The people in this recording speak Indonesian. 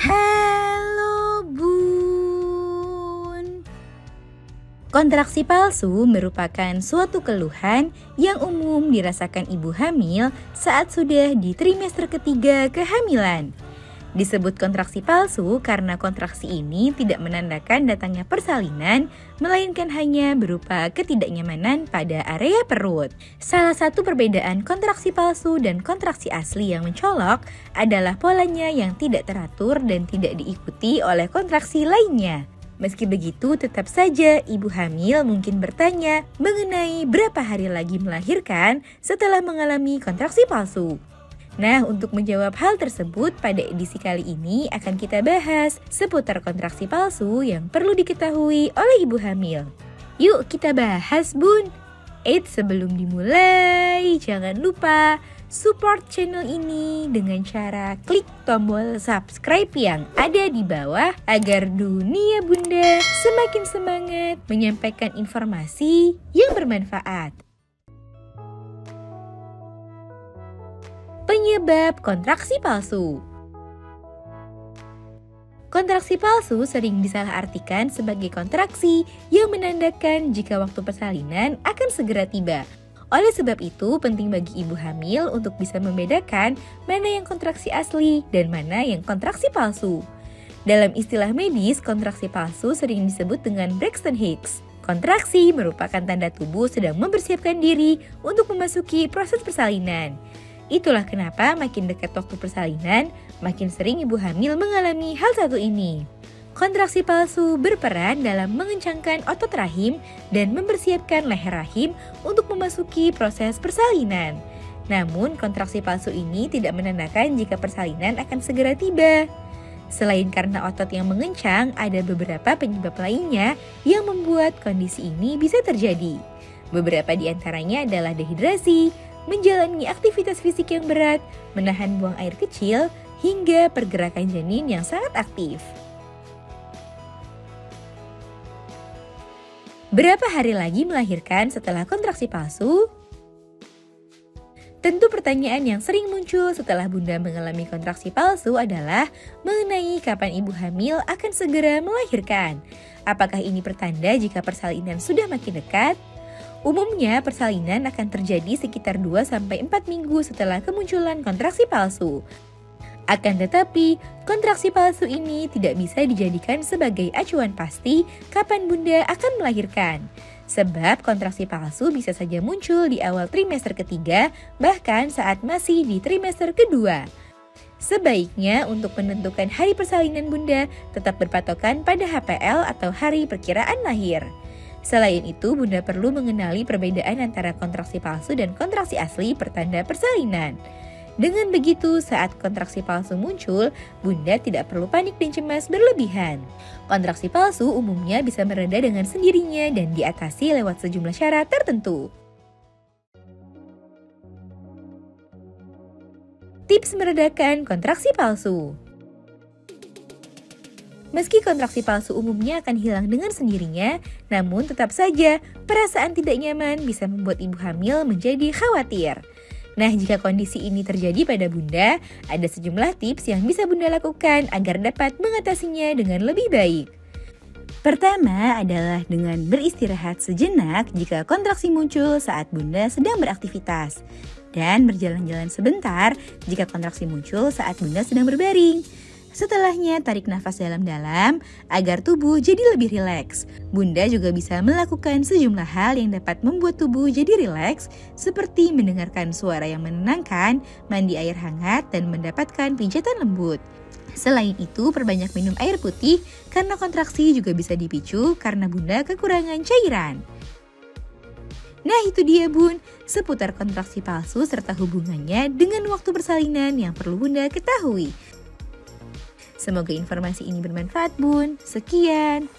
Halo Bun. Kontraksi palsu merupakan suatu keluhan yang umum dirasakan ibu hamil saat sudah di trimester ketiga kehamilan. Disebut kontraksi palsu karena kontraksi ini tidak menandakan datangnya persalinan, melainkan hanya berupa ketidaknyamanan pada area perut. Salah satu perbedaan kontraksi palsu dan kontraksi asli yang mencolok adalah polanya yang tidak teratur dan tidak diikuti oleh kontraksi lainnya. Meski begitu, tetap saja ibu hamil mungkin bertanya mengenai berapa hari lagi melahirkan setelah mengalami kontraksi palsu. Nah, untuk menjawab hal tersebut, pada edisi kali ini akan kita bahas seputar kontraksi palsu yang perlu diketahui oleh ibu hamil. Yuk kita bahas, Bun! Sebelum dimulai, jangan lupa support channel ini dengan cara klik tombol subscribe yang ada di bawah agar dunia Bunda semakin semangat menyampaikan informasi yang bermanfaat. Penyebab kontraksi palsu. Kontraksi palsu sering disalahartikan sebagai kontraksi yang menandakan jika waktu persalinan akan segera tiba. Oleh sebab itu, penting bagi ibu hamil untuk bisa membedakan mana yang kontraksi asli dan mana yang kontraksi palsu. Dalam istilah medis, kontraksi palsu sering disebut dengan Braxton Hicks. Kontraksi merupakan tanda tubuh sedang mempersiapkan diri untuk memasuki proses persalinan. Itulah kenapa makin dekat waktu persalinan, makin sering ibu hamil mengalami hal satu ini. Kontraksi palsu berperan dalam mengencangkan otot rahim dan mempersiapkan leher rahim untuk memasuki proses persalinan. Namun, kontraksi palsu ini tidak menandakan jika persalinan akan segera tiba. Selain karena otot yang mengencang, ada beberapa penyebab lainnya yang membuat kondisi ini bisa terjadi. Beberapa di antaranya adalah dehidrasi, menjalani aktivitas fisik yang berat, menahan buang air kecil, hingga pergerakan janin yang sangat aktif. Berapa hari lagi melahirkan setelah kontraksi palsu? Tentu pertanyaan yang sering muncul setelah Bunda mengalami kontraksi palsu adalah mengenai kapan ibu hamil akan segera melahirkan. Apakah ini pertanda jika persalinan sudah makin dekat? Umumnya, persalinan akan terjadi sekitar 2-4 minggu setelah kemunculan kontraksi palsu. Akan tetapi, kontraksi palsu ini tidak bisa dijadikan sebagai acuan pasti kapan Bunda akan melahirkan. Sebab kontraksi palsu bisa saja muncul di awal trimester ketiga, bahkan saat masih di trimester kedua. Sebaiknya untuk menentukan hari persalinan Bunda tetap berpatokan pada HPL atau hari perkiraan lahir. Selain itu, Bunda perlu mengenali perbedaan antara kontraksi palsu dan kontraksi asli pertanda persalinan. Dengan begitu, saat kontraksi palsu muncul, Bunda tidak perlu panik dan cemas berlebihan. Kontraksi palsu umumnya bisa mereda dengan sendirinya dan diatasi lewat sejumlah syarat tertentu. Tips meredakan kontraksi palsu. Meski kontraksi palsu umumnya akan hilang dengan sendirinya, namun tetap saja perasaan tidak nyaman bisa membuat ibu hamil menjadi khawatir. Nah, jika kondisi ini terjadi pada Bunda, ada sejumlah tips yang bisa Bunda lakukan agar dapat mengatasinya dengan lebih baik. Pertama adalah dengan beristirahat sejenak jika kontraksi muncul saat Bunda sedang beraktivitas, dan berjalan-jalan sebentar jika kontraksi muncul saat Bunda sedang berbaring. Setelahnya, tarik nafas dalam-dalam agar tubuh jadi lebih rileks. Bunda juga bisa melakukan sejumlah hal yang dapat membuat tubuh jadi rileks, seperti mendengarkan suara yang menenangkan, mandi air hangat, dan mendapatkan pijatan lembut. Selain itu, perbanyak minum air putih karena kontraksi juga bisa dipicu karena Bunda kekurangan cairan. Nah, itu dia Bun, seputar kontraksi palsu serta hubungannya dengan waktu persalinan yang perlu Bunda ketahui. Semoga informasi ini bermanfaat, Bun. Sekian.